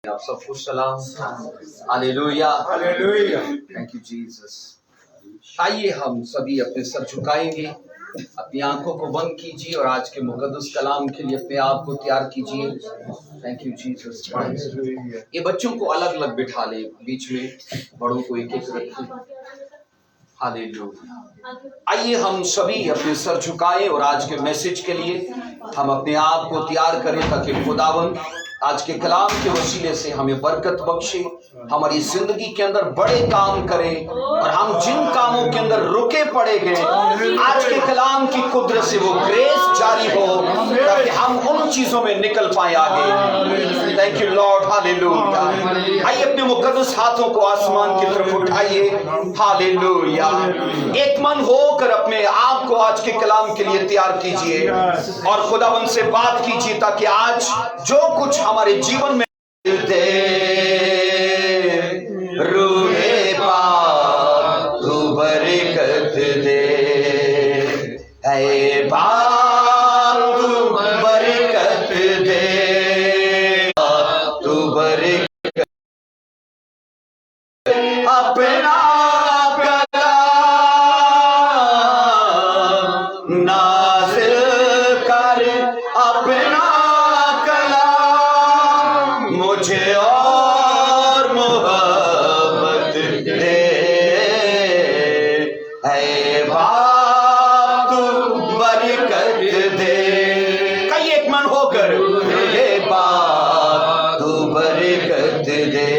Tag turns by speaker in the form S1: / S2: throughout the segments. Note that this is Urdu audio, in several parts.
S1: آپ سب کو سلام. Hallelujah.
S2: Hallelujah.
S1: Thank you Jesus. آئیے ہم سبھی اپنے سر جھکائیں گے، اپنی آنکھوں کو بند کیجیے اور آج کے مقدس کلام کے لیے اپنے آپ کو تیار کیجیے. Thank you Jesus. یہ بچوں کو الگ الگ بٹھا لیں، بیچ میں بڑوں کو ایک ایک رکھیں. ہاللیلویا. آئیے ہم سبھی اپنے سر جھکائیں اور آج کے میسج کے لیے ہم اپنے آپ کو تیار کریں تاکہ خداوند آج کے کلام کے وسیلے سے ہمیں برکت بخشے، ہماری زندگی کے اندر بڑے کام کرے، اور ہم جن کاموں کے اندر رکے پڑے گئے آج کے کلام کی قدرت سے وہ گریس جاری ہو تاکہ ہم ان چیزوں میں نکل پائیں آگے. Thank you Lord. ہاللیلویا. آئیے اپنے مقدس ہاتھوں کو آسمان کی طرف اٹھائیے. ہاللیلویا. ایک من ہو کر اپنے آپ کو آج کے کلام کے لیے تیار کیجیے اور خداوند سے بات کیجیے تاکہ آج جو کچھ ہمارے جیون میں دے روح پاک تو برکت دے. اے پاک تو برکت دے، تو برکت اپنا نازل کر، اپنا کلام مجھے اور محبت دے. اے باپ تو برکت دے. کئی ایک من ہو کر اے باپ تو برکت دے.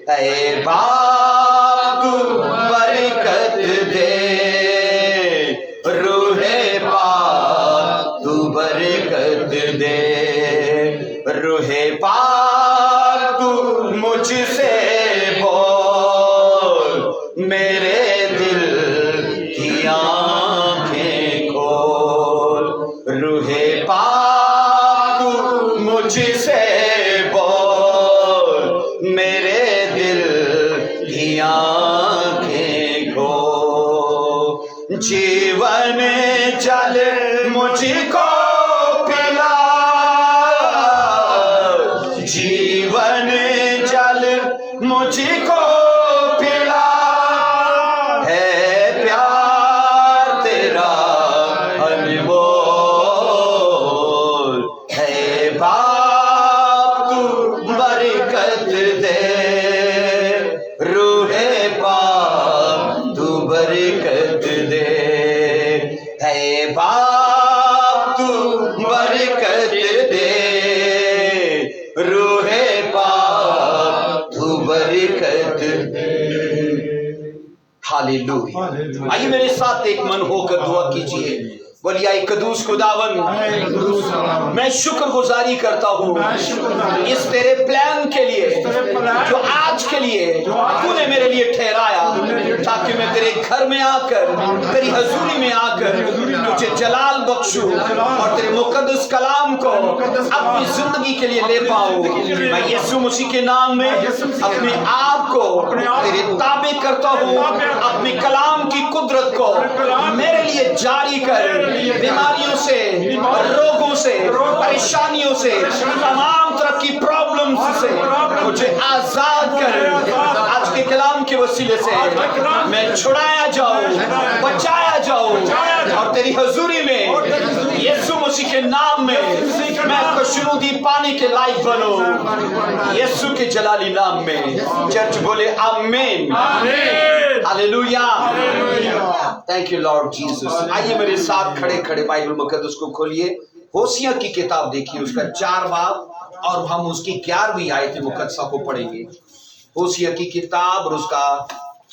S1: اے باپ تو برکت دے. روح پاک تو برکت دے. روح پاک تو مجھ سے بول، میرے دل کی آنکھیں کھول. روح پاک تو مجھ سے بول، میرے دل کی آنکھیں کھول. جیون جل مجھ کو پلا، جیون جل مجھ کو پلا. ہے پیار تیرا انمول. ہے باپ تو برکت دے. روح پاک تو برکت دے. اے باپ تو برکت دے. روح پاک تو برکت دے. ہاللیلویا. آئیے میرے ساتھ ایک من ہو کر دعا کیجیے. بولیے اے قدوس خداوند، میں شکر گزاری کرتا ہوں اس تیرے پلان کے لیے جو آج کے لیے تو نے میرے لیے ٹھہرایا تاکہ میں تیرے گھر میں آ کر، تیری حضوری میں آ کر تجھے جلال بخشوں اور تیرے مقدس کلام کو اپنی زندگی کے لیے لے پاؤں. میں یسوع مسیح کے نام میں اپنے آپ کو تیرے تابع کرتا ہوں. اپنے کلام کی قدرت کو میرے لیے جاری کر. بیماریوں سے، روگوں سے، پریشانیوں سے، تمام طرح کی پرابلمز سے مجھے آزاد کر. آج کے کلام کے وسیلے سے میں چھڑایا جاؤں، بچایا جاؤں اور تیری حضوری میں یسوع مسیح کے نام میں میں خوشنودی پانے کے لائق بنوں. یسوع کے جلالی نام میں چرچ بولے آمین. Hallelujah. Thank you Lord Jesus. آئیے میرے ساتھ کھڑے کھڑے بائبل مقدس کو کھولیے. ہوسیہ کی کتاب دیکھیے، اس کا 4 باب اور ہم اس کی 11ویں آیت مقدسہ کو پڑھیں گے. ہوسیہ کی کتاب اور اس کا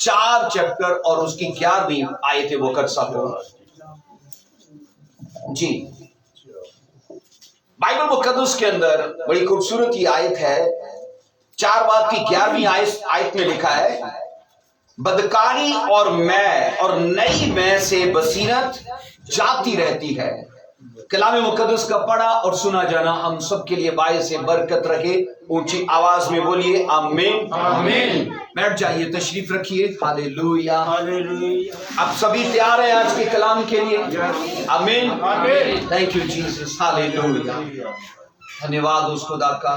S1: 4 چیپٹر اور اس کی 11ویں آیت مقدسہ کو. جی، بائبل مقدس کے اندر بڑی خوبصورت یہ آیت ہے. 4 باب کی 11ویں آیت میں لکھا ہے، بدکاری اور میں اور نئی میں سے بصیرت جاتی رہتی ہے. کلام مقدس کا پڑھا اور سنا جانا ہم سب کے لیے باعث برکت رہے. اونچی آواز میں بولیے آمین.
S2: آمین.
S1: بیٹھ جائیے، تشریف رکھیے. ہاللیلویا. آپ سبھی تیار ہیں آج کے کلام کے لیے؟ آمین. Thank you Jesus. ہاللیلویا. دھنیہ واد اس خدا کا.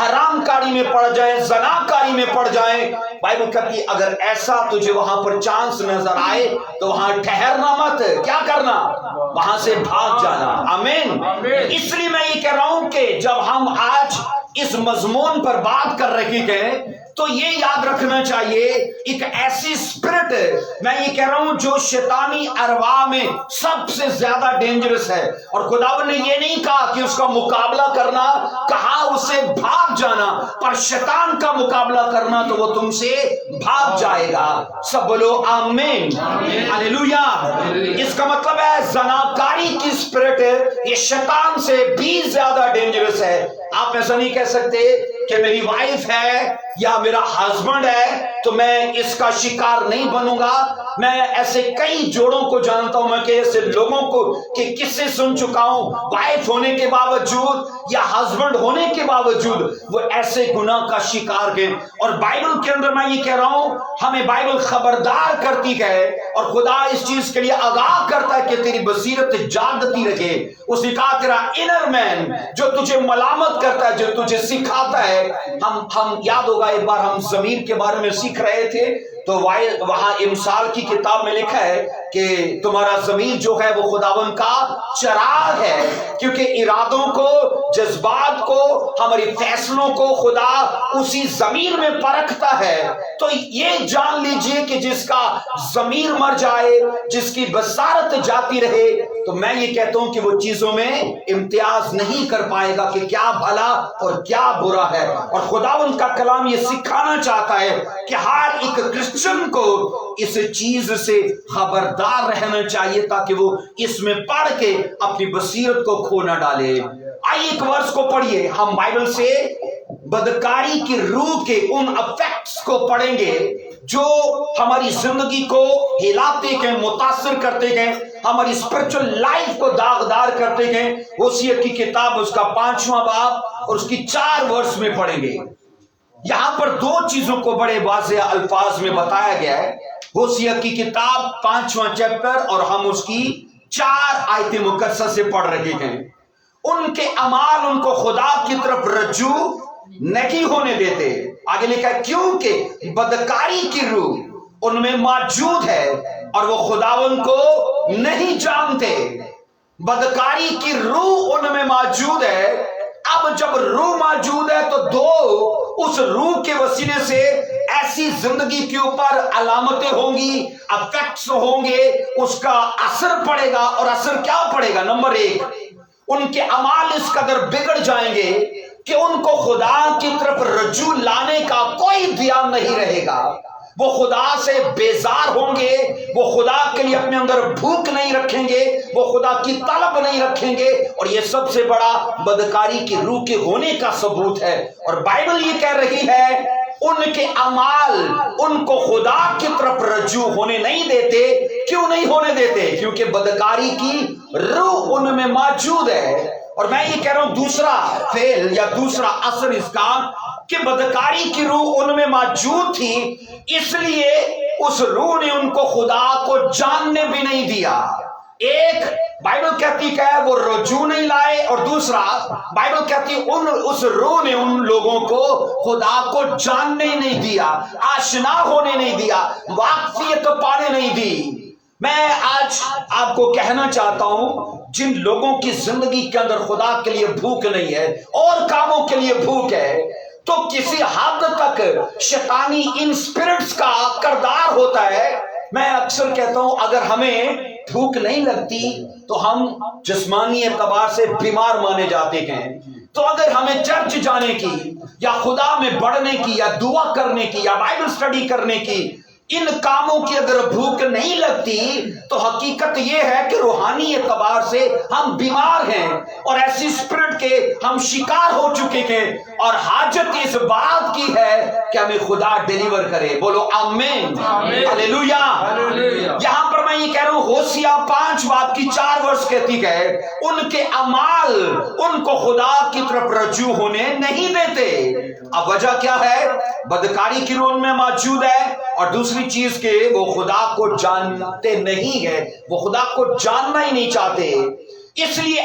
S1: حرام کاری میں پڑ جائیں، زناکاری میں پڑ جائیں، بائبل کہتی اگر ایسا تجھے وہاں پر چانس نظر آئے تو وہاں ٹھہرنا مت، کیا کرنا؟ وہاں سے بھاگ جانا۔ آمین۔ اس لیے میں یہ کہہ رہا ہوں کہ جب ہم آج اس مضمون پر بات کر رہے ہیں تو یہ یاد رکھنا چاہیے ایک ایسی اسپرٹ میں یہ کہہ رہا ہوں جو شیطانی ارواح میں سب سے زیادہ ڈینجرس ہے، اور خداوند نے یہ نہیں کہا کہ اس کا مقابلہ کرنا، کہا اسے بھاگ جانا، پر شیطان کا مقابلہ کرنا تو وہ تم سے بھاگ جائے گا۔ سب بولو آمین، ہاللویا۔ اس کا مطلب ہے زناکاری کی اسپرٹ یہ شیطان سے بھی زیادہ ڈینجرس ہے۔ آپ ایسا نہیں کہہ سکتے کہ میری وائف ہے یا میرا ہسبینڈ ہے تو میں اس کا شکار نہیں بنوں گا۔ میں ایسے کئی جوڑوں کو جانتا ہوں، میں کہ ایسے لوگوں کو کہ قصے سن چکا ہوں، وائف ہونے کے باوجود یا ہسبینڈ ہونے کے باوجود وہ ایسے گناہ کا شکار گئے۔ اور بائبل کے اندر میں یہ کہہ رہا ہوں ہمیں بائبل خبردار کرتی ہے، اور خدا اس چیز کے لیے آگاہ کرتا ہے کہ تیری بصیرت جاگتی رہے۔ اس نے کہا تیرا انر مین جو تجھے ملامت کرتا ہے، جو تجھے سکھاتا ہے، ہم یاد ہوگا ایک بار ہم ضمیر کے بارے میں سیکھ رہے تھے تو وہاں امثال کی کتاب میں لکھا ہے کہ تمہارا ضمیر جو ہے وہ خداوند کا چراغ ہے، کیونکہ ارادوں کو، جذبات کو، ہماری فیصلوں کو خدا اسی ضمیر میں پرکھتا ہے۔ تو یہ جان لیجئے کہ جس کا ضمیر مر جائے، جس کی بصارت جاتی رہے، تو میں یہ کہتا ہوں کہ وہ چیزوں میں امتیاز نہیں کر پائے گا کہ کیا بھلا اور کیا برا ہے۔ اور خداوند کا کلام یہ سکھانا چاہتا ہے کہ ہر ایک کرسچن کو اس چیز سے خبردار رہنا چاہیے تاکہ وہ اس میں پڑھ کے اپنی بصیرت کو کھو نہ ڈالے۔ آئیے ایک ورس کو پڑھیے، ہم بائبل سے بدکاری کی روح کے ان افیکٹس کو پڑھیں گے جو ہماری زندگی کو ہلاتے گئے، متاثر کرتے گئے، ہماری اسپرچل لائف کو داغدار کرتے گئے۔ ہوسیہ کی کتاب اس کا 5واں باب اور اس کی 4 ورس میں پڑھیں گے۔ یہاں پر 2 چیزوں کو بڑے واضح الفاظ میں بتایا گیا ہے۔ ہوسیہ کی کتاب 5واں چیپٹر اور ہم اس کی 4 آیت مقدسہ سے پڑھ رہے ہیں۔ ان کے اعمال ان کو خدا کی طرف رجوع نہیں ہونے دیتے۔ آگے لکھا ہے کیونکہ بدکاری کی روح ان میں موجود ہے اور وہ خداوند کو نہیں جانتے۔ بدکاری کی روح ان میں موجود ہے۔ اب جب روح موجود ہے تو 2 اس روح کے وسیلے سے ایسی زندگی کے اوپر علامتیں ہوں گی، افیکٹس ہوں گے، اس کا اثر پڑے گا۔ اور اثر کیا پڑے گا؟ نمبر 1، ان کے اعمال اس قدر بگڑ جائیں گے کہ ان کو خدا کی طرف رجوع لانے کا کوئی دھیان نہیں رہے گا۔ وہ خدا سے بیزار ہوں گے، وہ خدا کے لیے اپنے اندر بھوک نہیں رکھیں گے، وہ خدا کی طلب نہیں رکھیں گے، اور یہ سب سے بڑا بدکاری کی روح کے ہونے کا ثبوت ہے۔ اور بائبل یہ کہہ رہی ہے ان کے اعمال ان کو خدا کی طرف رجوع ہونے نہیں دیتے۔ کیوں نہیں ہونے دیتے؟ کیونکہ بدکاری کی روح ان میں موجود ہے۔ اور میں یہ کہہ رہا ہوں دوسرا فعل یا دوسرا اثر اس کا کہ بدکاری کی روح ان میں موجود تھی، اس لیے اس روح نے ان کو خدا کو جاننے بھی نہیں دیا۔ ایک بائبل کہتی کہ وہ رجوع نہیں لائے، اور دوسرا بائبل کہتی اس روح نے ان لوگوں کو خدا کو جاننے نہیں دیا، آشنا ہونے نہیں دیا، واقفیت پانے نہیں دی۔ میں آج آپ کو کہنا چاہتا ہوں جن لوگوں کی زندگی کے اندر خدا کے لیے بھوک نہیں ہے اور کاموں کے لیے بھوک ہے، تو کسی حد تک شیطانی ان اسپرٹس کا کردار ہوتا ہے۔ میں اکثر کہتا ہوں اگر ہمیں بھوک نہیں لگتی تو ہم جسمانی اعتبار سے بیمار مانے جاتے ہیں۔ تو اگر ہمیں چرچ جانے کی یا خدا میں بڑھنے کی یا دعا کرنے کی یا بائبل سٹڈی کرنے کی، ان کاموں کی اگر بھوک نہیں لگتی تو حقیقت یہ ہے کہ روحانی اعتبار سے ہم بیمار ہیں اور ایسی اسپرٹ کے ہم شکار ہو چکے ہیں، اور حاجت اس بات کی ہے کہ ہمیں خدا ڈیلیور کرے۔ بولو آمین، ہاللویا۔ یہاں پر میں یہ کہہ رہا ہوں ہوسیہ 5 باب کی 4 ورس کہتی ہے ان کے اعمال ان کو خدا کی طرف رجوع ہونے نہیں دیتے۔ اب وجہ کیا ہے؟ بدکاری کی روح میں موجود ہے، اور دوسری چیز کہ وہ خدا کو جانتے نہیں ہے، وہ خدا کو جاننا ہی نہیں چاہتے۔ اس لیے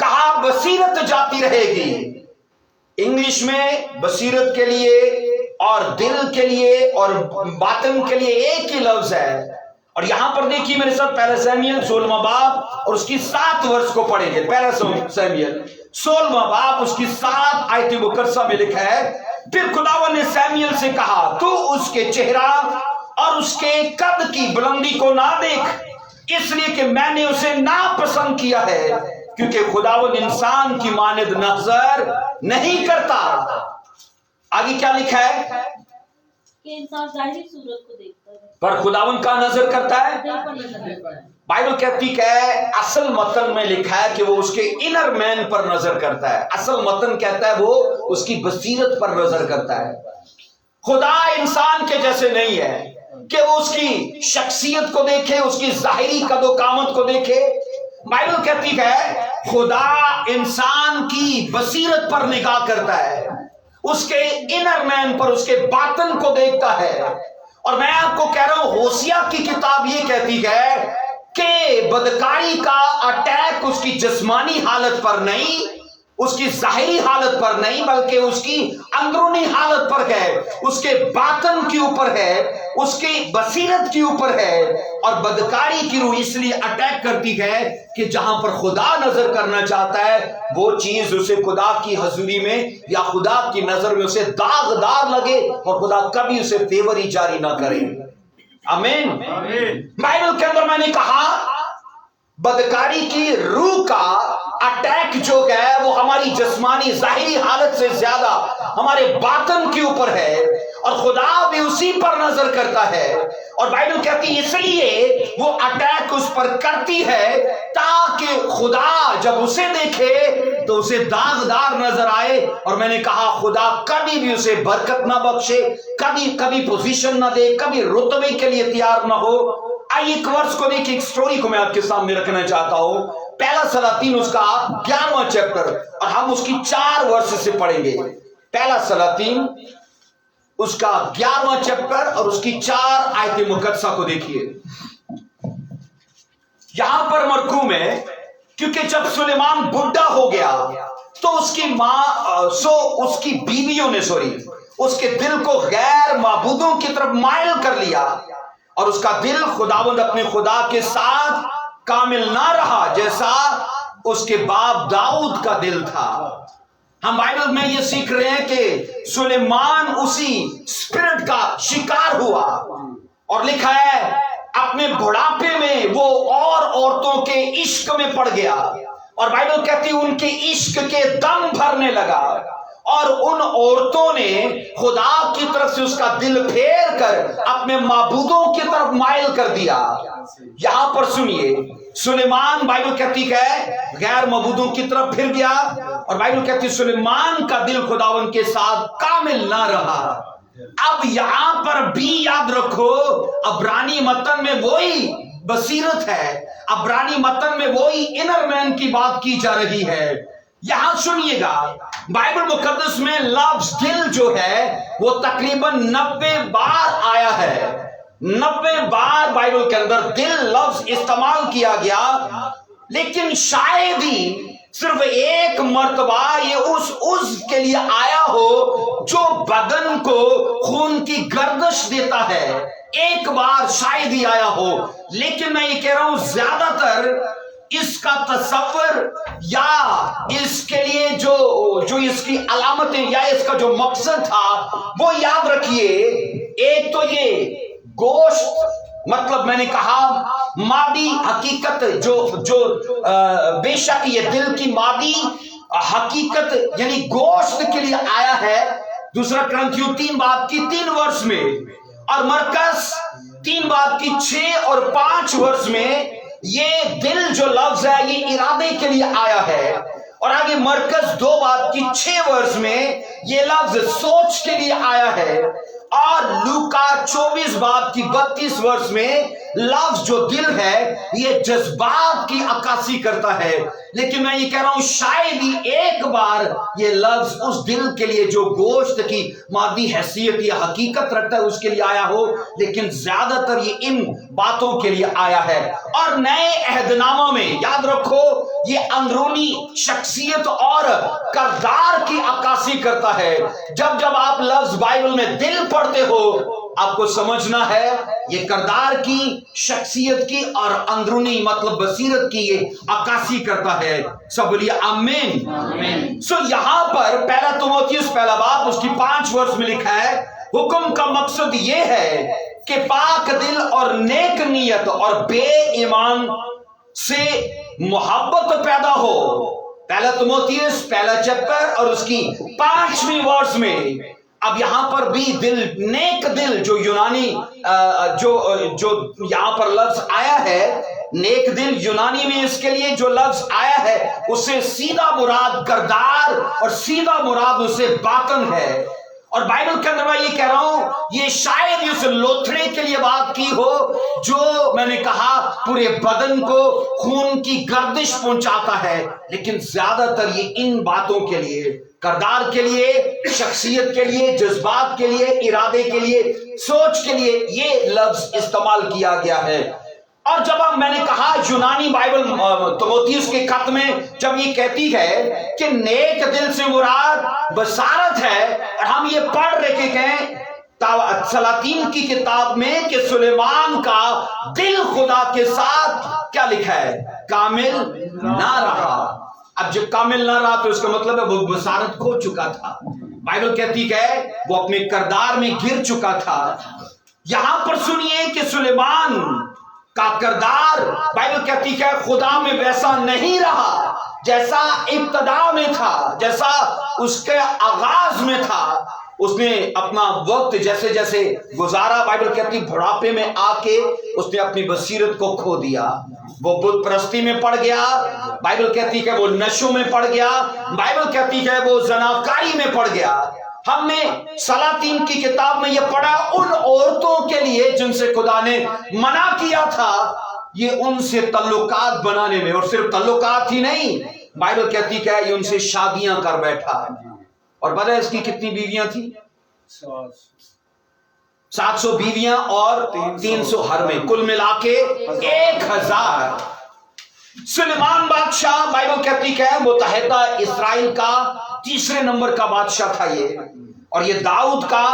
S1: کہا بصیرت جاتی رہے گی. انگلش میں بصیرت کے لیے اور دل کے لیے اور باطن کے لیے ایک ہی لفظ ہے. اور یہاں پر دیکھیے میرے ساتھ پہلا سیموئیل 16واں باب اور اس کی 7 ورس کو پڑھیں گے. پہلا سیموئیل 16واں باب اس کی 7 آیت مقدسہ میں لکھا ہے، پھر خداوند نے سیموئیل سے کہا تو اس کے چہرہ اور اس کے قد کی بلندی کو نہ دیکھ، اس لیے کہ میں نے اسے ناپسند کیا ہے، کیونکہ خداوند انسان کی مانند نظر نہیں کرتا. آگے کیا لکھا ہے
S2: کہ انسان ظاہری صورت کو دیکھتا ہے
S1: پر خداوند کا نظر کرتا ہے. بائبل کہتی ہے اصل متن میں لکھا ہے کہ وہ اس کے انر مین پر نظر کرتا ہے. اصل متن کہتا ہے وہ اس کی بصیرت پر نظر کرتا ہے. خدا انسان کے جیسے نہیں ہے کہ وہ اس کی شخصیت کو دیکھے، اس کی ظاہری قد و قامت کو دیکھے. بائبل کہتی ہے خدا انسان کی بصیرت پر نگاہ کرتا ہے، اس کے انر مین پر، اس کے باطن کو دیکھتا ہے. اور میں آپ کو کہہ رہا ہوں ہوسیہ کی کتاب یہ کہتی ہے کہ بدکاری کا اٹیک اس کی جسمانی حالت پر نہیں، اس کی ظاہری حالت پر نہیں، بلکہ اس کی اندرونی حالت پر ہے، اس کے باطن کے اوپر ہے، اس کی بصیرت کے اوپر ہے. اور بدکاری کی روح اس لیے اٹیک کرتی ہے کہ جہاں پر خدا نظر کرنا چاہتا ہے وہ چیز اسے خدا کی حضوری میں یا خدا کی نظر میں اسے داغدار لگے اور خدا کبھی اسے فیور ہی جاری نہ کرے. آمین. بائبل کے اندر میں نے کہا بدکاری کی روح کا اٹیک جو ہے وہ ہماری جسمانی ظاہری حالت سے زیادہ ہمارے باطن کے اوپر ہے، اور خدا بھی اسی پر نظر کرتا ہے. اور بائبل کہتی ہے اس لیے وہ اٹیک اس پر کرتی ہے تاکہ خدا جب اسے دیکھے تو اسے داغدار نظر آئے. اور میں نے کہا خدا کبھی بھی اسے برکت نہ بخشے، کبھی پوزیشن نہ دے، کبھی رتبے کے لیے تیار نہ ہو. آئیے ایک ورس کو دیکھیں، ایک سٹوری کو میں آپ کے سامنے رکھنا چاہتا ہوں. پہلا سلاطین اس کا 11واں چیپٹر اور ہم اس کی 4 ورس سے پڑھیں گے. پہلا سلاطین اس کا 11واں چیپٹر اور اس کی 4 آیت مقدسہ کو دیکھیے. یہاں پر مرقوم ہے کیونکہ جب سلیمان بڈھا ہو گیا تو اس کی ماں اس کی بیویوں نے اس کے دل کو غیر معبودوں کی طرف مائل کر لیا، اور اس کا دل خداوند اپنے خدا کے ساتھ کامل نہ رہا جیسا اس کے باپ داؤد کا دل تھا. ہم بائبل میں یہ سیکھ رہے ہیں کہ سلیمان اسی اسپرٹ کا شکار ہوا، اور لکھا ہے اپنے بڑھاپے میں وہ اور عورتوں کے عشق میں پڑ گیا، اور بائبل کہتی ان کے عشق کے دم بھرنے لگا، اور ان عورتوں نے خدا کی طرف سے اس کا دل پھیر کر اپنے معبودوں کی طرف مائل کر دیا. یہاں پر سنیے سلیمان بائبل کہتی ہے غیر معبودوں کی طرف پھر گیا، اور بائبل کہتی سلیمان کا دل خداوند کے ساتھ کامل نہ رہا. اب یہاں پر بھی یاد رکھو عبرانی متن میں وہی بصیرت ہے، عبرانی متن میں وہی انر مین کی بات کی جا رہی ہے. یہاں سنیے گا بائبل مقدس میں لفظ دل جو ہے وہ تقریباً 90 بار آیا ہے. 90 بار بائبل کے اندر دل لفظ استعمال کیا گیا، لیکن شاید ہی صرف ایک مرتبہ یہ اس عضو کے لیے آیا ہو جو بدن کو خون کی گردش دیتا ہے. ایک بار شاید ہی آیا ہو، لیکن میں یہ کہہ رہا ہوں زیادہ تر اس کا تصور یا اس کے لیے جو اس کی علامتیں یا اس کا جو مقصد تھا وہ یاد رکھیے. ایک تو یہ گوشت، مطلب میں نے کہا مادی حقیقت جو بے شک یہ دل کی مادی حقیقت یعنی گوشت کے لیے آیا ہے. دوسرا کرنتھیوں 3 باب کی 3 ورس میں، اور مرکز 3 باب کی 6 اور 5 ورس میں یہ دل جو لفظ ہے یہ ارادے کے لیے آیا ہے، اور آگے مرکز 2 باب کی 6 ورس میں یہ لفظ سوچ کے لیے آیا ہے، اور لوکا 24 باب کی 32 ورس میں لفظ جو دل ہے یہ جذبات کی عکاسی کرتا ہے، لیکن میں یہ کہہ رہا ہوں شاید ہی ایک بار یہ لفظ اس دل کے لیے جو گوشت کی مادی حیثیت یا حقیقت رکھتا ہے اس کے لیے آیا ہو، لیکن زیادہ تر یہ ان باتوں کے لیے آیا ہے۔ اور نئے عہد نامہ میں یاد رکھو یہ اندرونی شخصیت اور کردار کی عکاسی کرتا ہے۔ جب جب آپ لفظ بائبل میں دل پڑھتے ہو آپ کو سمجھنا ہے یہ کردار کی، شخصیت کی اور اندرونی مطلب بصیرت کی یہ عکاسی کرتا ہے۔ سب بولیے آمین۔ سو یہاں پر پہلا تیموتھیوس پہلا باب اس کی 5 ورس میں لکھا ہے حکم کا مقصد یہ ہے کہ پاک دل اور نیک نیت اور بے ایمان سے محبت پیدا ہو۔ پہلا تیموتھیوس پہلا چیپٹر اور اس کی 5ویں ورس میں اب یہاں پر بھی دل، نیک دل جو یونانی جو یہاں پر لفظ آیا ہے نیک دل، یونانی میں اس کے لیے جو لفظ آیا ہے اسے سیدھا مراد کردار اور سیدھا مراد اسے باطن ہے۔ اور بائبل کے اندر میں یہ کہہ رہا ہوں یہ شاید اس لوتھڑے کے لیے بات کی ہو جو میں نے کہا پورے بدن کو خون کی گردش پہنچاتا ہے، لیکن زیادہ تر یہ ان باتوں کے لیے، کردار کے لیے، شخصیت کے لیے، جذبات کے لیے، ارادے کے لیے، سوچ کے لیے یہ لفظ استعمال کیا گیا ہے۔ اور جب میں نے کہا یونانی بائبل تیموتھیوس کے خط میں جب یہ کہتی ہے کہ نیک دل سے مراد بصارت ہے، اور ہم یہ پڑھ رہے کہ سلاطین کی کتاب میں کہ سلیمان کا دل خدا کے ساتھ کیا لکھا ہے؟ کامل نہ رہا۔ اب جب کامل نہ رہا تو اس کا مطلب ہے وہ بصارت کھو چکا تھا۔ بائبل کہتی ہے وہ اپنے کردار میں گر چکا تھا۔ یہاں پر سنیے کہ سلیمان کا کردار بائبل کہتی ہے خدا میں ویسا نہیں رہا جیسا ابتدا میں تھا، جیسا اس کے آغاز میں تھا۔ اس نے اپنا وقت جیسے جیسے گزارا، بائبل کہتی بڑھاپے میں آ کے اس نے اپنی بصیرت کو کھو دیا، وہ بت پرستی میں پڑ گیا، بائبل کہتی ہے وہ نشوں میں پڑ گیا، بائبل کہتی ہے وہ زناکاری میں پڑ گیا۔ ہم نے سلاطین کی کتاب میں یہ پڑھا ان عورتوں کے لیے جن سے خدا نے منع کیا تھا یہ ان سے تعلقات بنانے میں، اور صرف تعلقات ہی نہیں، بائبل کہتی ہے یہ ان سے شادیاں کر بیٹھا۔ اور پتہ ہے اس کی کتنی بیویاں تھیں؟ 700 بیویاں اور 300 حرمیں، کل ملا کے 1000۔ سلیمان بادشاہ بائبل کہتی ہے متحدہ اسرائیل کا 3 نمبر کا بادشاہ تھا یہ، اور یہ داؤد کا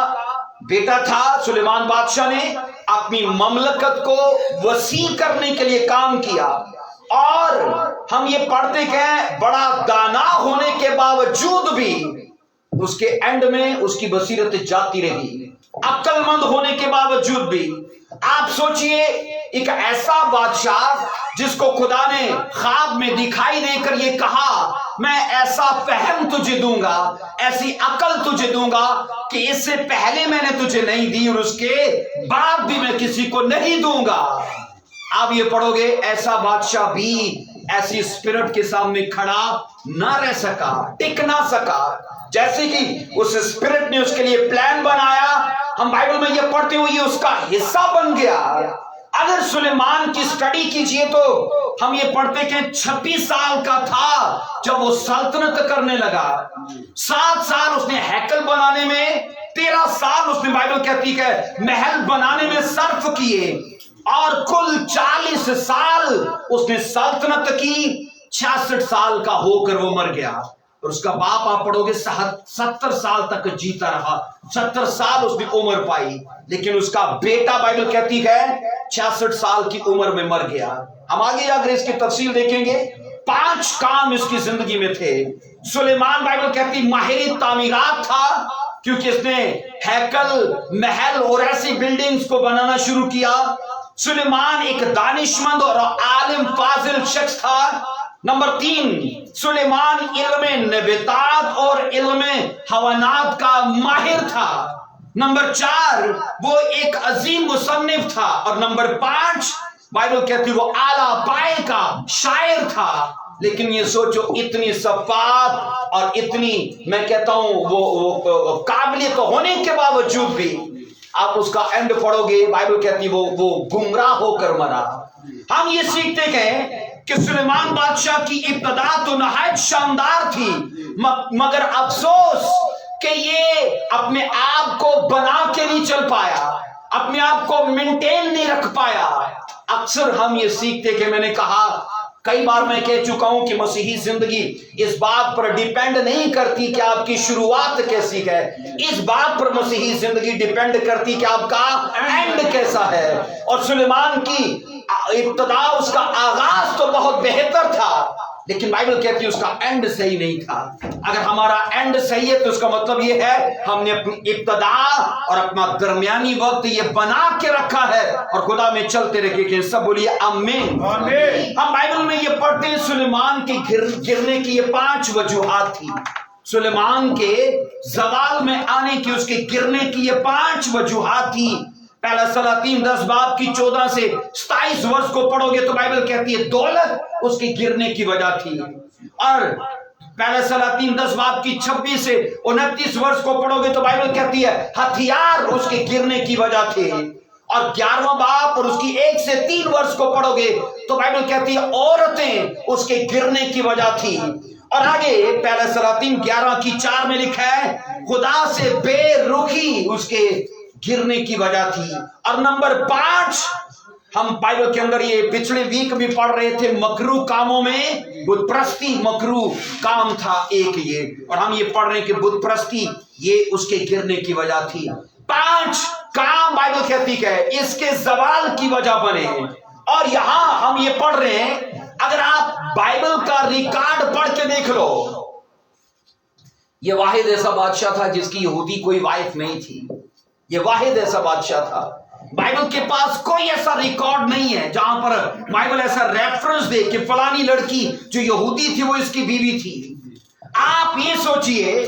S1: بیٹا تھا۔ سلیمان بادشاہ نے اپنی مملکت کو وسیع کرنے کے لیے کام کیا، اور ہم یہ پڑھتے کہ بڑا دانا ہونے کے باوجود بھی اس کے اینڈ میں اس کی بصیرت جاتی رہی، عقل مند ہونے کے باوجود بھی۔ آپ سوچئے ایک ایسا بادشاہ جس کو خدا نے خواب میں دکھائی دے کر یہ کہا میں ایسا فہم تجھے دوں گا، ایسی عقل تجھے دوں گا کہ اس سے پہلے میں نے تجھے نہیں دی اور اس کے بعد بھی میں کسی کو نہیں دوں گا۔ آپ یہ پڑھو گے ایسا بادشاہ بھی ایسی اسپرٹ کے سامنے کھڑا نہ رہ سکا، ٹک نہ سکا، جیسے کہ اس اسپرٹ نے اس کے لیے پلان بنایا۔ ہم بائبل میں یہ پڑھتے ہوئے یہ اس کا حصہ بن گیا۔ اگر سلیمان کی سٹڈی کیجئے تو ہم یہ پڑھتے کہ 26 سال کا تھا جب وہ سلطنت کرنے لگا۔ 7 سال اس نے ہیکل بنانے میں، 13 سال اس نے بائبل کہتی ہے محل بنانے میں صرف کیے، اور کل 40 سال اس نے سلطنت کی۔ 66 سال کا ہو کر وہ مر گیا، اور اس کا باپ آپ پڑھو گے 70 سال تک جیتا رہا، 70 سال اس نے عمر پائی، لیکن اس کا بیٹا بائبل کہتی ہے 66 سال کی عمر میں مر گیا۔ ہم آگے اگر اس کی تفصیل دیکھیں گے 5 کام اس کی زندگی میں تھے۔ سلیمان بائبل کہتی ماہر تعمیرات تھا، کیونکہ اس نے ہیکل، محل اور ایسی بلڈنگز کو بنانا شروع کیا۔ سلیمان ایک دانشمند اور عالم فاضل شخص تھا۔ نمبر 3، سلیمان علم نباتات اور علم حیوانات کا ماہر تھا۔ نمبر 4، وہ ایک عظیم مصنف تھا، اور نمبر 5 بائبل کہتی وہ اعلیٰ پائے کا شاعر تھا۔ لیکن یہ سوچو اتنی صفات اور اتنی میں کہتا ہوں وہ قابلیت ہونے کے باوجود بھی آپ اس کا اینڈ پڑھو گے، بائبل کہتی ہے وہ گمراہ ہو کر مرا۔ ہم یہ سیکھتے ہیں کہ سلیمان بادشاہ کی ابتدا تو نہایت شاندار تھی، مگر افسوس کہ یہ اپنے آپ کو بنا کے نہیں چل پایا، اپنے آپ کو مینٹین نہیں رکھ پایا۔ اکثر ہم یہ سیکھتے کہ میں نے کہا کئی بار میں کہہ چکا ہوں کہ مسیحی زندگی اس بات پر ڈیپینڈ نہیں کرتی کہ آپ کی شروعات کیسی ہے، اس بات پر مسیحی زندگی ڈیپینڈ کرتی کہ آپ کا اینڈ کیسا ہے۔ اور سلیمان کی ابتدا، اس کا آغاز تو بہت بہتر تھا، لیکن بائبل کہتی ہے اس کا اینڈ صحیح نہیں تھا۔ اگر ہمارا اینڈ صحیح ہے تو اس کا مطلب یہ ہے ہم نے اپنی ابتدا اور اپنا درمیانی وقت یہ بنا کے رکھا ہے اور خدا میں چلتے رہے۔ کہ سب بولیے آمین۔ ہم بائبل میں یہ پڑھتے ہیں سلیمان کے گرنے کی یہ 5 وجوہات تھی۔ سلیمان کے زوال میں آنے کی، اس کے گرنے کی یہ 5 وجوہات تھی۔ پہلا سلاطین 10 باب کی 14 سے 27 ورس کو پڑھو گے تو بائبل کہتی ہے دولت اس کے گرنے کی وجہ تھی، اور پہلا سلاطین 10 باب کی 26 سے 29 ورس کو پڑھو گے تو بائبل کہتی ہے ہتھیار اس کے گرنے کی وجہ تھے، اور 11واں باب اور اس کی 1 سے 3 ورس کو پڑھو گے تو بائبل کہتی ہے عورتیں اس کے گرنے کی وجہ تھی۔ اور آگے پہلا سلاطین 11 کی 4 میں لکھا ہے خدا سے بے رخی اس کے گرنے کی وجہ تھی۔ اور نمبر 5 ہم بائبل کے اندر یہ پچھلے ویک بھی پڑھ رہے تھے، مکروہ کاموں میں بت پرستی مکروہ کام تھا ایک یہ، اور ہم یہ پڑھ رہے ہیں کہ بت پرستی یہ اس کے گرنے کی وجہ تھی۔ 5 کام بائبل کہتی ہے اس کے زوال کی وجہ بنے، اور یہاں ہم یہ پڑھ رہے ہیں، اگر آپ بائبل کا ریکارڈ پڑھ کے دیکھ لو، یہ واحد ایسا بادشاہ تھا جس کی یہودی کوئی وائف نہیں تھی، یہ واحد ایسا بادشاہ تھا۔ بائبل کے پاس کوئی ایسا ریکارڈ نہیں ہے جہاں پر بائبل ایسا ریفرنس دے کہ فلانی لڑکی جو یہودی تھی وہ اس کی بیوی تھی۔ آپ یہ سوچئے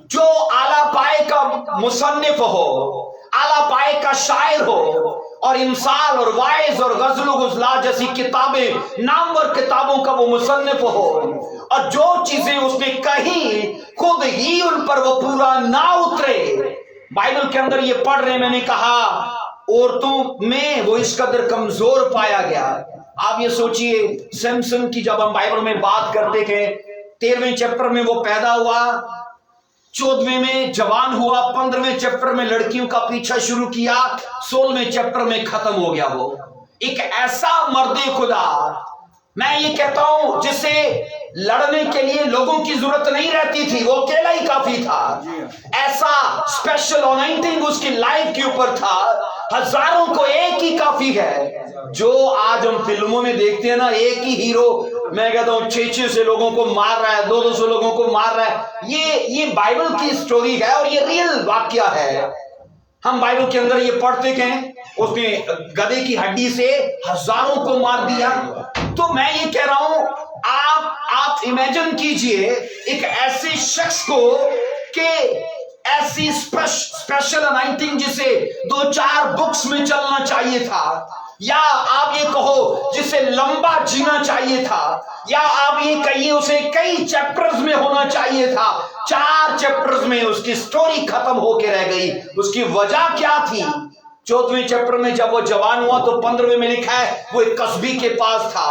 S1: جو اعلیٰ پائے کا مصنف ہو، اعلیٰ پائے کا شاعر ہو، اور امثال اور وائز اور غزل و غزلات جیسی کتابیں، نامور کتابوں کا وہ مصنف ہو، اور جو چیزیں اس نے کہیں خود ہی ان پر وہ پورا نہ اترے۔ بائبل کے اندر یہ پڑھ رہے، میں نے کہا عورتوں میں وہ اس قدر کمزور پایا گیا۔ آپ یہ سوچئے سمسن کی جب ہم بائبل میں بات کرتے تھے، 13ویں چیپٹر میں وہ پیدا ہوا، 14ویں میں جوان ہوا، 15ویں چیپٹر میں لڑکیوں کا پیچھا شروع کیا، 16ویں چیپٹر میں ختم ہو گیا۔ وہ ایک ایسا مرد خدا، میں یہ کہتا ہوں جسے لڑنے کے لیے لوگوں کی ضرورت نہیں رہتی تھی، وہ اکیلا ہی کافی تھا۔ ایسا اسپیشل انائنٹنگ اس کی لائف کے اوپر تھا، ہزاروں کو ایک ہی کافی ہے۔ جو آج ہم فلموں میں دیکھتے ہیں نا، ایک ہی ہیرو میں کہتا ہوں 600 سے لوگوں کو مار رہا ہے، 200 لوگوں کو مار رہا ہے، یہ بائبل کی سٹوری ہے اور یہ ریل واقعہ ہے۔ ہم بائبل کے اندر یہ پڑھتے کہ اس نے گدھے کی ہڈی سے ہزاروں کو مار دیا۔ تو میں یہ کہہ رہا ہوں، آپ امیجن کیجئے ایک ایسے شخص کو کہ ایسی اسپیشل انائنٹنگ جسے 2-4 بکس میں چلنا چاہیے تھا، یا آپ یہ کہو جسے لمبا جینا چاہیے تھا، یا آپ یہ کہیے اسے کئی چیپٹرز میں ہونا چاہیے تھا، 4 چیپٹرز میں اس کی سٹوری ختم ہو کے رہ گئی۔ اس کی وجہ کیا تھی؟ 14ویں چیپٹر میں جب وہ جوان ہوا تو 15ویں میں لکھا ہے وہ ایک قصبی کے پاس تھا،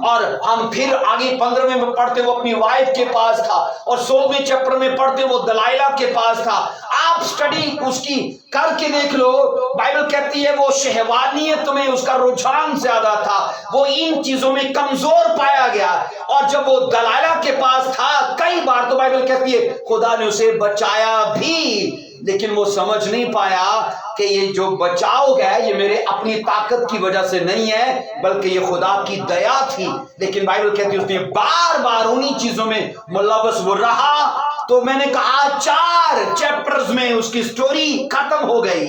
S1: اور ہم پھر آگے 15ویں میں پڑھتے وہ اپنی وائف کے پاس تھا، اور 16ویں چیپٹر میں پڑھتے وہ دلائلہ کے پاس تھا۔ آپ سٹڈی اس کی کر کے دیکھ لو، بائبل کہتی ہے وہ شہوانیت میں اس کا رجحان زیادہ تھا، وہ ان چیزوں میں کمزور پایا گیا، اور جب وہ دلائلہ کے پاس تھا کئی بار تو بائبل کہتی ہے خدا نے اسے بچایا بھی، لیکن وہ سمجھ نہیں پایا کہ یہ جو بچاؤ ہے یہ میرے اپنی طاقت کی وجہ سے نہیں ہے بلکہ یہ خدا کی دیا تھی۔ لیکن بائبل کہتی ہے اس نے بار بار انہی چیزوں میں ملوث وہ رہا، تو میں نے کہا 4 چیپٹرز میں اس کی سٹوری ختم ہو گئی۔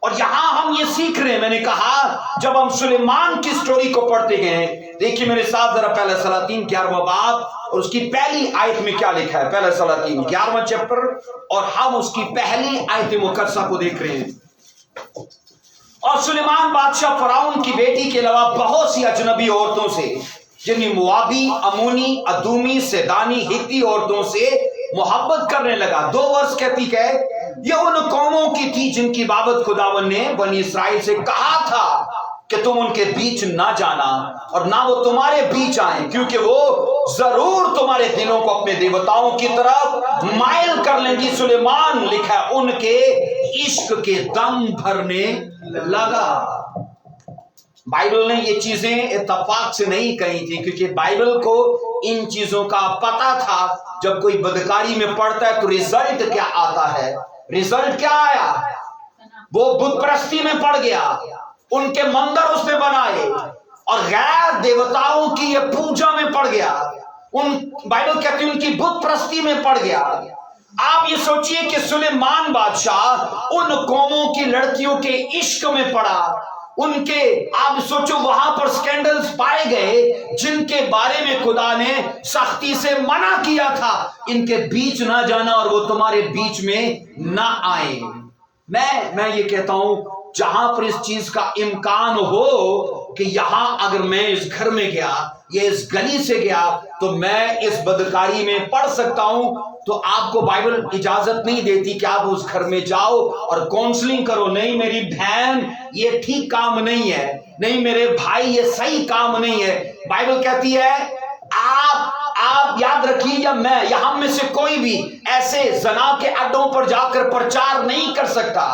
S1: اور یہاں ہم یہ سیکھ رہے ہیں، میں نے کہا جب ہم سلیمان کی سٹوری کو پڑھتے گئے، دیکھیے میرے ساتھ ذرا پہلا سلاطین 11واں باب اور اس کی پہلی آیت میں کیا لکھا ہے۔ پہلا سلاطین 11واں چیپٹر اور ہم اس کی پہلی آیت مقدسہ کو دیکھ رہے ہیں۔ اور سلیمان بادشاہ فرعون کی بیٹی کے علاوہ بہت سی اجنبی عورتوں سے، جنہیں موابی، امونی، ادومی، سیدانی، ہتی عورتوں سے محبت کرنے لگا۔ 2 ورس کہتی ہے یہ ان قوموں کی تھی جن کی بابت خداوند نے بنی اسرائیل سے کہا تھا کہ تم ان کے بیچ نہ جانا اور نہ وہ تمہارے بیچ آئیں، کیونکہ وہ ضرور تمہارے دلوں کو اپنے دیوتاؤں کی طرف مائل کر لیں گی۔ سلیمان لکھا ہے ان کے عشق کے دم بھرنے لگا۔ بائبل نے یہ چیزیں اتفاق سے نہیں کہی تھی، کیونکہ بائبل کو ان چیزوں کا پتا تھا۔ جب کوئی بدکاری میں پڑتا ہے تو ریزلٹ کیا آتا ہے؟ ریزلٹ کیا آیا؟ وہ بت پرستی میں پڑ گیا، ان کے مندر اس نے بنائے اور غیر دیوتاؤں کی یہ پوجا میں پڑ گیا، بائبل کہتی ہے ان کی بت پرستی میں پڑ گیا۔ آپ یہ سوچئے کہ سلیمان بادشاہ ان قوموں کی لڑکیوں کے عشق میں پڑا، ان کے آپ سوچو وہاں پر سکینڈلز پائے گئے جن کے بارے میں خدا نے سختی سے منع کیا تھا، ان کے بیچ نہ جانا اور وہ تمہارے بیچ میں نہ آئیں۔ میں یہ کہتا ہوں جہاں پر اس چیز کا امکان ہو کہ یہاں اگر میں اس گھر میں گیا یا اس گلی سے گیا تو میں اس بدکاری میں پڑ سکتا ہوں، تو آپ کو بائبل اجازت نہیں دیتی کہ آپ اس گھر میں جاؤ اور کونسلنگ کرو۔ نہیں میری بہن یہ ٹھیک کام نہیں ہے، نہیں میرے بھائی یہ صحیح کام نہیں ہے۔ بائبل کہتی ہے آپ یاد رکھیے یا میں یا ہم میں سے کوئی بھی ایسے زنا کے اڈوں پر جا کر پرچار نہیں کر سکتا،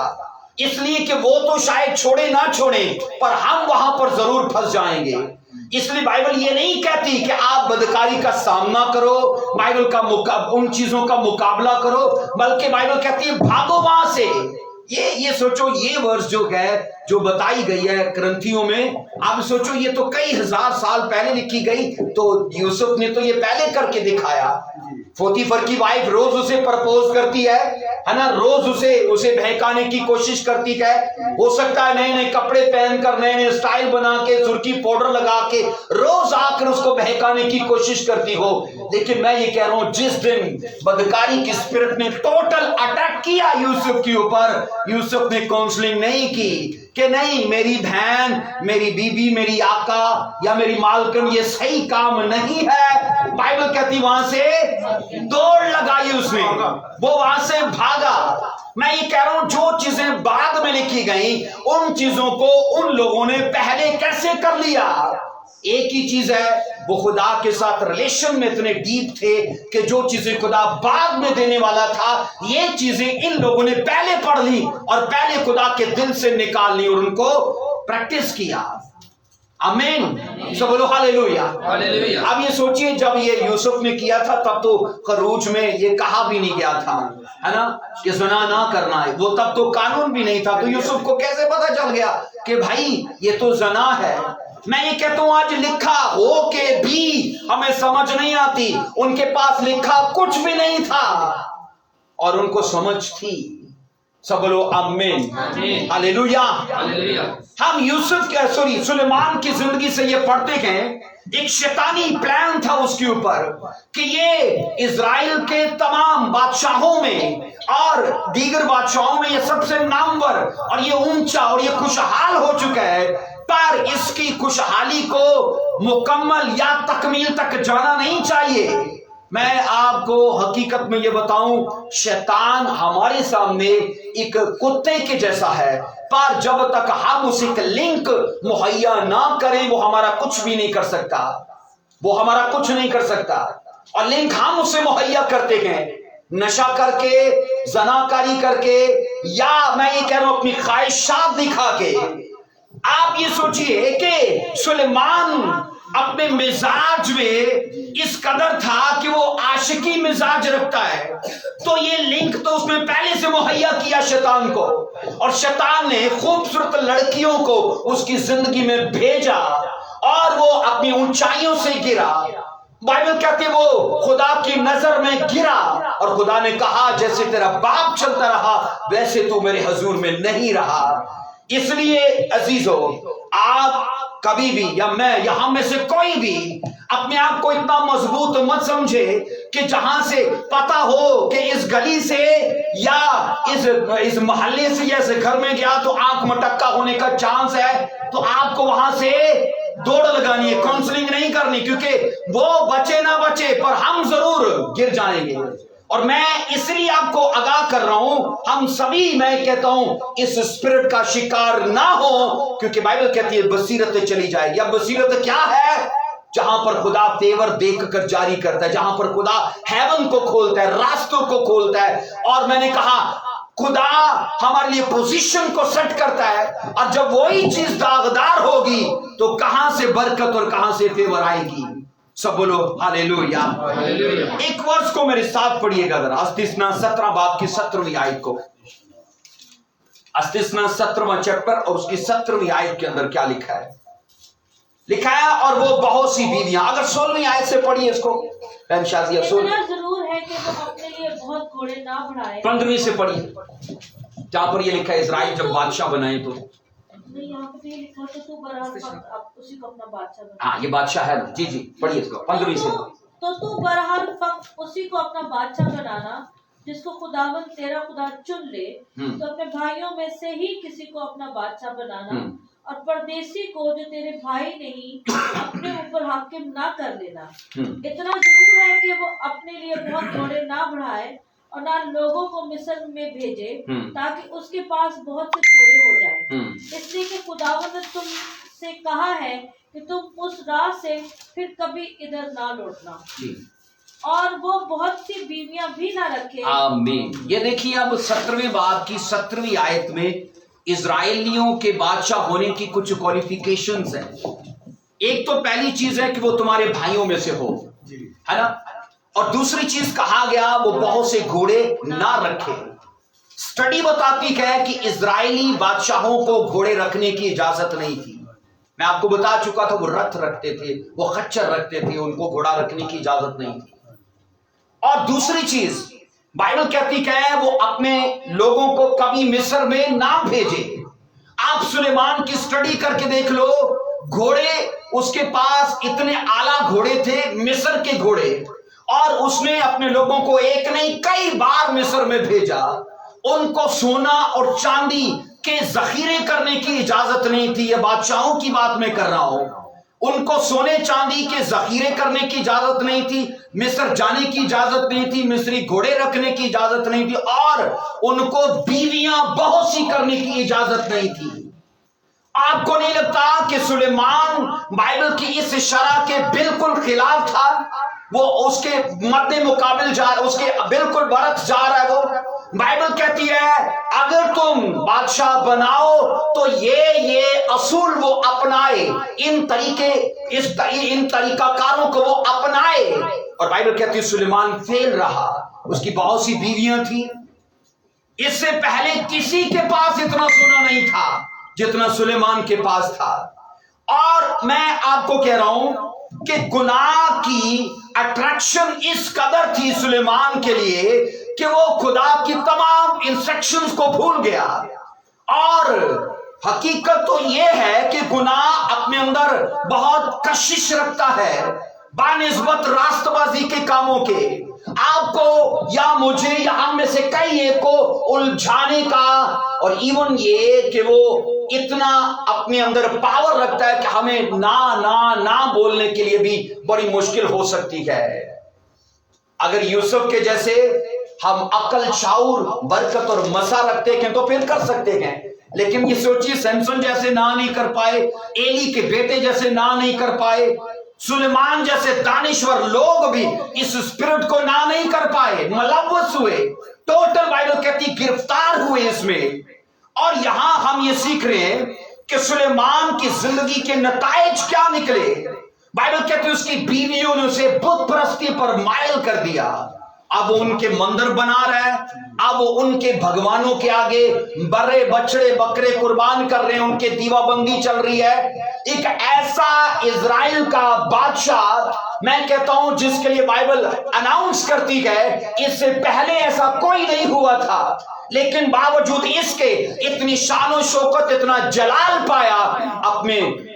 S1: اس لیے کہ وہ تو شاید چھوڑے نہ چھوڑے پر ہم وہاں پر ضرور پھنس جائیں گے۔ اس لیے بائبل یہ نہیں کہتی کہ آپ بدکاری کا سامنا کرو، بائبل کا ان چیزوں کا مقابلہ کرو، بلکہ بائبل کہتی ہے بھاگو وہاں سے۔ یہ سوچو یہ ورس جو ہے جو بتائی گئی ہے کرنتھیوں میں، آپ سوچو یہ تو کئی ہزار سال پہلے لکھی گئی، تو یوسف نے تو یہ پہلے کر کے دکھایا۔ پوتیفر کی وائف روز اسے پرپوز کرتی ہے نا، روز اسے بہکانے کی کوشش کرتی ہے۔ ہو سکتا ہے نئے نئے کپڑے پہن کر نئے نئے سٹائل بنا کے سرخی پاؤڈر لگا کے روز آ کر اس کو بہکانے کی کوشش کرتی ہو، لیکن میں یہ کہہ رہا ہوں جس دن بدکاری کی اسپرٹ نے ٹوٹل اٹیک کیا یوسف کے اوپر، یوسف نے کاؤنسلنگ نہیں کی کہ نہیں میری بہن، میری بیوی، میری آقا یا میری مالکن یہ صحیح کام نہیں ہے۔ بائبل کہتی وہاں سے دوڑ لگائی اس نے، وہ وہاں سے بھاگا۔ میں یہ کہہ رہا ہوں جو چیزیں بعد میں لکھی گئیں ان چیزوں کو ان لوگوں نے پہلے کیسے کر لیا؟ ایک ہی چیز ہے، وہ خدا کے ساتھ ریلیشن میں اتنے ڈیپ تھے کہ جو چیزیں خدا بعد میں دینے والا تھا یہ چیزیں ان لوگوں نے پہلے پڑھ لی اور پہلے خدا کے دل سے نکال لی اور ان کو پریکٹس کیا۔ آمین، سب بولو ہاللیلویا۔ اب یہ سوچئے جب یہ یوسف نے کیا تھا تب تو خروج میں یہ کہا بھی نہیں گیا تھا ہے نا کہ زنا نہ کرنا ہے، وہ تب تو قانون بھی نہیں تھا، تو یوسف کو کیسے پتا چل گیا کہ بھائی یہ تو زنا ہے؟ میں یہ کہتا ہوں آج لکھا ہو کے بھی ہمیں سمجھ نہیں آتی، ان کے پاس لکھا کچھ بھی نہیں تھا اور ان کو سمجھ تھی۔ سب بولو آمین، ہاللیلویا۔ ہم سلیمان کی زندگی سے یہ پڑھتے ہیں ایک شیطانی پلان تھا اس کے اوپر کہ یہ اسرائیل کے تمام بادشاہوں میں اور دیگر بادشاہوں میں یہ سب سے نامور اور یہ اونچا اور یہ خوشحال ہو چکا ہے، پر اس کی خوشحالی کو مکمل یا تکمیل تک جانا نہیں چاہیے۔ میں آپ کو حقیقت میں یہ بتاؤں شیطان ہمارے سامنے ایک کتے کے جیسا ہے، پر جب تک ہم اسے ایک لنک مہیا نہ کریں وہ ہمارا کچھ بھی نہیں کر سکتا، وہ ہمارا کچھ نہیں کر سکتا۔ اور لنک ہم اسے مہیا کرتے ہیں نشہ کر کے، زناکاری کر کے، یا میں یہ کہہ رہا ہوں اپنی خواہشات دکھا کے۔ آپ یہ سوچئے کہ سلیمان اپنے مزاج میں اس قدر تھا کہ وہ عاشقی مزاج رکھتا ہے، تو یہ لنک تو اس نے پہلے سے مہیا کیا شیطان کو، اور شیطان نے خوبصورت لڑکیوں کو اس کی زندگی میں بھیجا اور وہ اپنی اونچائیوں سے گرا۔ بائبل کہتے وہ خدا کی نظر میں گرا اور خدا نے کہا جیسے تیرا باپ چلتا رہا ویسے تو میرے حضور میں نہیں رہا۔ اس لیے عزیزو آپ کبھی بھی یا میں یا ہم میں سے کوئی بھی اپنے آپ کو اتنا مضبوط مت سمجھے کہ جہاں سے پتا ہو کہ اس گلی سے یا اس محلے سے یا اس گھر میں گیا تو آنکھ مٹکا ہونے کا چانس ہے، تو آپ کو وہاں سے دوڑ لگانی ہے، کاؤنسلنگ نہیں کرنی، کیونکہ وہ بچے نہ بچے پر ہم ضرور گر جائیں گے اور میں اس لیے آپ کو آگاہ کر رہا ہوں، ہم سبھی میں کہتا ہوں اس اسپرٹ کا شکار نہ ہو، کیونکہ بائبل کہتی ہے بصیرت چلی جائے گی۔ اب بصیرت کیا ہے؟ جہاں پر خدا فیور دیکھ کر جاری کرتا ہے، جہاں پر خدا ہیون کو کھولتا ہے، راستوں کو کھولتا ہے۔ اور میں نے کہا خدا ہمارے لیے پوزیشن کو سیٹ کرتا ہے، اور جب وہی چیز داغدار ہوگی تو کہاں سے برکت اور کہاں سے فیور آئے گی؟ سب بولو ہاللیلویا۔ ایک ورس کو میرے ساتھ پڑھیے گا ذرا، استثنا 17 باب کی 17ویں آیت کو۔ استثنا 17واں چیپٹر اور اس کی 17ویں آیت کے اندر کیا لکھا ہے؟ لکھا ہے اور وہ بہت سی بیویاں، اگر 16ویں آیت سے پڑھیے اس کو بہن شازیہ،
S2: اتنا ضرور ہے کہ وہ اپنے لیے بہت گھوڑے نہ بڑھائے۔
S1: 15ویں سے پڑھیے جہاں پر یہ لکھا ہے اسرائیل جب بادشاہ بنائے تو
S2: نہیں، یہاں پہ یہ لکھا تو تو برحق فقط اسی کو اپنا بادشاہ بنا۔
S1: ہاں یہ بادشاہ ہے، جی جی پڑھیے اس کو 15ویں سے۔
S2: تو برحق فقط اسی کو اپنا بادشاہ بنانا جس کو خداوند تیرا خدا چن لے، تو اپنے بھائیوں میں سے ہی کسی کو اپنا بادشاہ بنانا، اور پردیسی کو جو تیرے بھائی نہیں اپنے اوپر حاکم نہ کر لینا۔ اتنا ضرور ہے کہ وہ اپنے لیے بہت گھوڑے نہ بڑھائے اور نہ لوگوں کو مصر میں بھیجے، تاکہ اس کے پاس بہت سے گھوڑے ہو جائیں، اس لیے کہ خداوند نے تم سے کہا ہے کہ تم اس راہ سے پھر کبھی ادھر نہ لوٹنا، اور وہ بہت سی بیویاں بھی نہ رکھے۔
S1: آمین۔ یہ دیکھیے اب 17ویں باب کی 17ویں آیت میں اسرائیلیوں کے بادشاہ ہونے کی کچھ کوالیفیکیشنز ہیں۔ ایک تو پہلی چیز ہے کہ وہ تمہارے بھائیوں میں سے ہو، ہے نا، اور دوسری چیز کہا گیا وہ بہت سے گھوڑے نہ رکھے۔ سٹڈی بتاتی ہے کہ اسرائیلی بادشاہوں کو گھوڑے رکھنے کی اجازت نہیں تھی۔ میں آپ کو بتا چکا تھا وہ رتھ رکھتے تھے، وہ خچر رکھتے تھے، ان کو گھوڑا رکھنے کی اجازت نہیں تھی۔ اور دوسری چیز بائبل کہتی ہے وہ اپنے لوگوں کو کبھی مصر میں نہ بھیجے۔ آپ سلیمان کی سٹڈی کر کے دیکھ لو، گھوڑے اس کے پاس اتنے اعلیٰ گھوڑے تھے، مصر کے گھوڑے، اور اس نے اپنے لوگوں کو ایک نہیں کئی بار مصر میں بھیجا۔ ان کو سونا اور چاندی کے ذخیرے کرنے کی اجازت نہیں تھی۔ یہ بادشاہوں کی بات میں کر رہا ہوں، ان کو سونے چاندی کے ذخیرے کرنے کی اجازت نہیں تھی، مصر جانے کی اجازت نہیں تھی، مصری گھوڑے رکھنے کی اجازت نہیں تھی، اور ان کو بیویاں بہت سی کرنے کی اجازت نہیں تھی۔ آپ کو نہیں لگتا کہ سلیمان بائبل کی اس شرح کے بالکل خلاف تھا؟ وہ اس کے مد مقابل جا رہا، اس کے بالکل برعکس جا رہا ہے۔ وہ بائبل کہتی ہے اگر تم بادشاہ بناؤ تو یہ اصول وہ اپنائے، ان طریقہ کاروں کو وہ اپنائے۔ اور بائبل کہتی ہے سلیمان فیل رہا، اس کی بہت سی بیویاں تھیں۔ اس سے پہلے کسی کے پاس اتنا سونا نہیں تھا جتنا سلیمان کے پاس تھا۔ اور میں آپ کو کہہ رہا ہوں کہ گناہ کی اٹریکشن اس قدر تھی سلیمان کے لیے کہ وہ خدا کی تمام انسٹرکشنز کو بھول گیا۔ اور حقیقت تو یہ ہے کہ گناہ اپنے اندر بہت کشش رکھتا ہے بانسبت راست بازی کے کاموں کے۔ آپ کو یا مجھے یا ہم میں سے کئی ایک کو الجھانے کا، اور ایون یہ کہ وہ اتنا اپنے اندر پاور رکھتا ہے کہ ہمیں نہ بولنے کے لیے بھی بڑی مشکل ہو سکتی ہے۔ اگر یوسف کے جیسے ہم عقل، شعور، برکت اور مسا رکھتے ہیں تو پھر کر سکتے ہیں، لیکن یہ سوچیے سیمسن جیسے نہ نہیں کر پائے، ایلی کے بیٹے جیسے نہ نہیں کر پائے، سلیمان جیسے دانشور لوگ بھی اس اسپرٹ کو نہ نہیں کر پائے، ملوث ہوئے، ٹوٹل بائبل کہتی گرفتار ہوئے اس میں۔ اور یہاں ہم یہ سیکھ رہے ہیں کہ سلیمان کی زندگی کے نتائج کیا نکلے۔ بائبل کہتی اس کی بیویوں نے اسے بت پرستی پر مائل کر دیا۔ اب وہ ان کے مندر بنا رہا ہے، اب وہ ان کے بھگوانوں کے آگے برے بچڑے بکرے قربان کر رہے ہیں، ان کے دیوا بندی چل رہی ہے۔ ایک ایسا اسرائیل کا بادشاہ میں کہتا ہوں جس کے لیے بائبل اناؤنس کرتی ہے اس سے پہلے ایسا کوئی نہیں ہوا تھا، لیکن باوجود اس کے اتنی شان و شوکت، اتنا جلال پایا،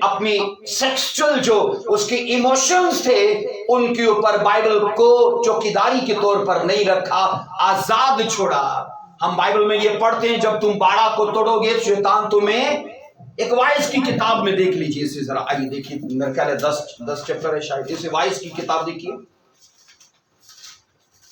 S1: اپنی سیکسچل جو اس کے ایموشنز تھے ان کے اوپر بائبل کو چوکیداری کے طور پر نہیں رکھا، آزاد چھوڑا۔ ہم بائبل میں یہ پڑھتے ہیں جب تم باڑا کو توڑو گے شیطان تمہیں، ایک وائس کی کتاب میں دیکھ لیجئے اسے ذرا، آئیے دیکھیے، میرا خیال ہے 10 چیپٹر ہے شاید، اسے وائس کی کتاب دیکھیے،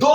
S1: 2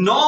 S1: 9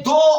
S1: 2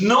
S1: 9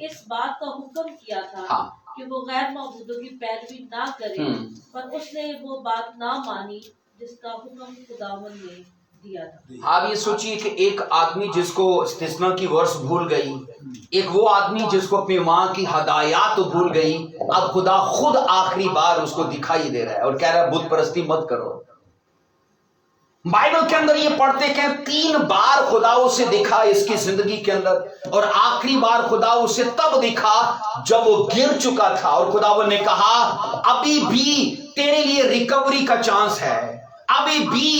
S2: اس بات کا حکم کیا تھا
S1: ہاں
S2: کہ وہ غیر معبودوں کی پیروی نہ کرے، پر اس نے وہ بات نہ مانی جس کا حکم خداوند نے دیا تھا۔
S1: آپ یہ سوچئے کہ ایک آدمی جس کو استثنا کی ورس بھول گئی، ایک وہ آدمی جس کو اپنی ماں کی ہدایات بھول گئی، اب خدا خود آخری بار اس کو دکھائی دے رہا ہے اور کہہ رہا ہے بت پرستی مت کرو۔ بائبل کے اندر یہ پڑھتے کہ 3 بار خدا اسے دکھا اس کی زندگی کے اندر، اور آخری بار خدا اسے تب دکھا جب وہ گر چکا تھا، اور خداوند نے کہا ابھی بھی تیرے لیے ریکوری کا چانس ہے، ابھی بھی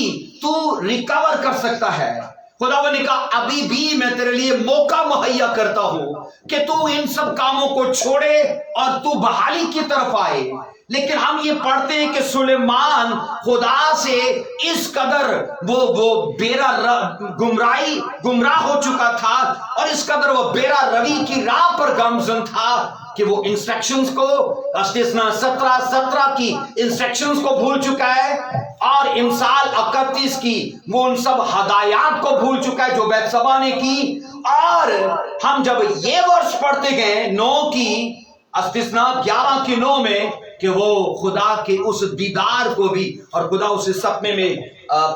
S1: تو ریکور کر سکتا ہے۔ خداوند نے کہا ابھی بھی میں تیرے لیے موقع مہیا کرتا ہوں کہ تو ان سب کاموں کو چھوڑے اور تو بحالی کی طرف آئے۔ لیکن ہم یہ پڑھتے ہیں کہ سلیمان خدا سے اس قدر وہ گمراہ ہو چکا تھا، اور اس قدر وہ بیرا روی کی راہ پر گامزن تھا کہ وہ انسٹرکشنز کو استثنا 17 کی انسٹرکشنز کو بھول چکا ہے، اور امثال 31 کی وہ ان سب ہدایات کو بھول چکا ہے جو بیتسبا نے کی۔ اور ہم جب یہ ورس پڑھتے گئے 9 کی استثنا 11 کی 9 میں کہ وہ خدا کے اس دیدار کو بھی، اور خدا اسے سپنے میں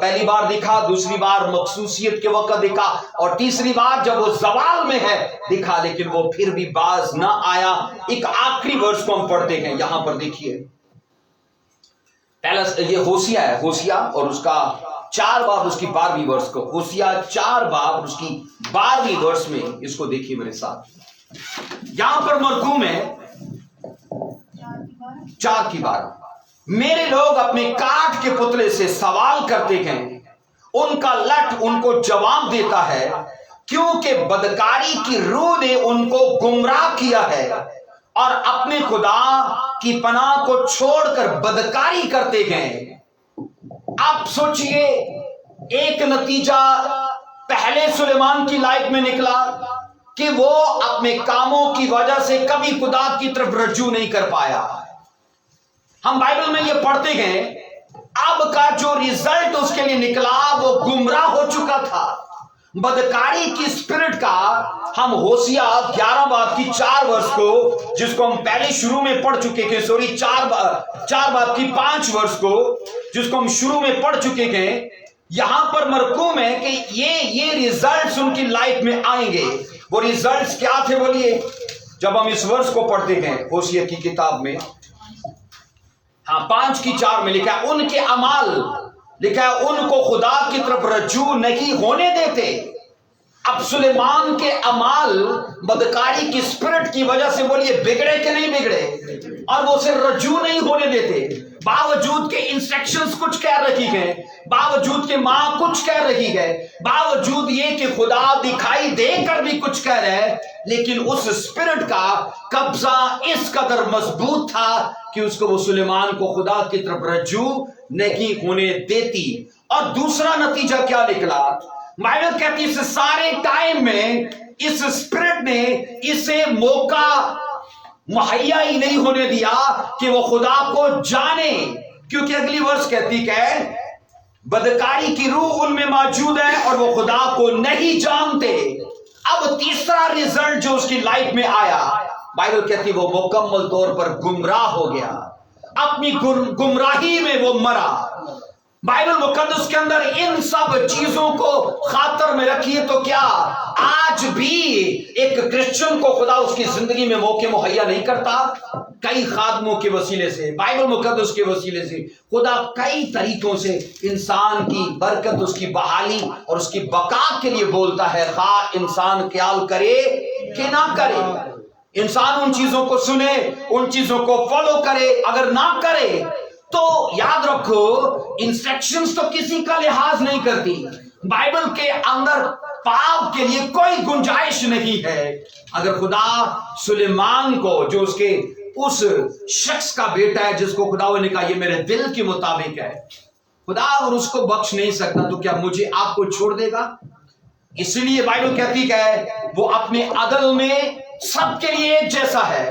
S1: پہلی بار دکھا، دوسری بار مخصوصیت کے وقت دکھا، اور تیسری بار جب وہ زوال میں ہے دکھا، لیکن وہ پھر بھی باز نہ آیا۔ ایک آخری ورس کو ہم پڑھتے ہیں، یہاں پر دیکھیے پہلا یہ ہوسیا ہے، ہوسیا اور اس کا 4 باب اس کی 12ویں ورس کو، ہوسیا 4 باب اس کی 12ویں ورس میں اس کو دیکھیے میرے ساتھ۔ یہاں پر مرقوم ہے 4 کی 12، میرے لوگ اپنے کاٹ کے پتلے سے سوال کرتے ہیں، ان کا لٹ ان کو جواب دیتا ہے، کیونکہ بدکاری کی روح نے ان کو گمراہ کیا ہے اور اپنے خدا کی پناہ کو چھوڑ کر بدکاری کرتے گئے۔ اب سوچئے ایک نتیجہ پہلے سلیمان کی لائف میں نکلا کہ وہ اپنے کاموں کی وجہ سے کبھی خدا کی طرف رجوع نہیں کر پایا۔ ہم بائبل میں یہ پڑھتے گئے، اب کا جو ریزلٹ اس کے لیے نکلا وہ گمراہ ہو چکا تھا، بدکاری کی سپرٹ کا۔ ہم ہوسیا 11 باب کی 4 ورس کو، جس کو ہم پہلے شروع میں پڑھ چکے تھے، 4 باب کی 5 ورس کو جس کو ہم شروع میں پڑھ چکے تھے، یہاں پر مرقوم ہے کہ یہ ریزلٹس ان کی لائف میں آئیں گے۔ وہ ریزلٹس کیا تھے بولیے؟ جب ہم اس ورس کو پڑھتے ہیں ہوسیا کی کتاب میں، 5 کی 4 میں لکھا ہے ان کے اعمال، لکھا ہے ان کو خدا کی طرف رجوع نہیں ہونے دیتے۔ اب سلیمان کے اعمال بدکاری کی سپرٹ کی وجہ سے بولیے بگڑے کہ نہیں بگڑے، اور وہ اسے رجوع نہیں ہونے دیتے، باوجود کے انسٹرکشنز کچھ کہہ رہی گئے، باوجود کے ماں کچھ کہہ رہی ہے، باوجود یہ کہ خدا دکھائی دے کر بھی کچھ کہہ رہا ہے، لیکن اس سپرٹ کا قبضہ اس قدر مضبوط تھا کہ اس کو وہ سلیمان کو خدا کی طرف رجوع نہیں ہونے دیتی۔ اور دوسرا نتیجہ کیا نکلا؟ بائبل کہتی ہے اس سارے ٹائم میں اس سپرٹ نے اسے موقع مہیا ہی نہیں ہونے دیا کہ وہ خدا کو جانے، کیونکہ اگلی ورس کہتی کہ بدکاری کی روح ان میں موجود ہے اور وہ خدا کو نہیں جانتے۔ اب تیسرا ریزلٹ جو اس کی لائف میں آیا، بائبل کہتی وہ مکمل طور پر گمراہ ہو گیا، اپنی گمراہی میں وہ مرا۔ بائبل مقدس کے اندر ان سب چیزوں کو خاطر میں رکھیے تو کیا آج بھی ایک کرسچن کو خدا اس کی زندگی میں موقع مہیا نہیں کرتا؟ کئی خادموں کے وسیلے سے، بائبل مقدس کے وسیلے سے خدا کئی طریقوں سے انسان کی برکت، اس کی بحالی اور اس کی بقا کے لیے بولتا ہے، خواہ انسان خیال کرے کہ نہ کرے۔ انسان ان چیزوں کو سنے، ان چیزوں کو فالو کرے، اگر نہ کرے تو یاد رکھو انسٹرکشنز تو کسی کا لحاظ نہیں کرتی۔ بائبل کے اندر پاپ کے لیے کوئی گنجائش نہیں ہے۔ اگر خدا سلیمان کو، جو اس کے اس شخص کا بیٹا ہے جس کو خدا نے کہا یہ میرے دل کے مطابق ہے، خدا اور اس کو بخش نہیں سکتا تو کیا مجھے آپ کو چھوڑ دے گا؟ اس لیے بائبل کہتی ہے وہ اپنے عدل میں سب کے لیے ایک جیسا ہے۔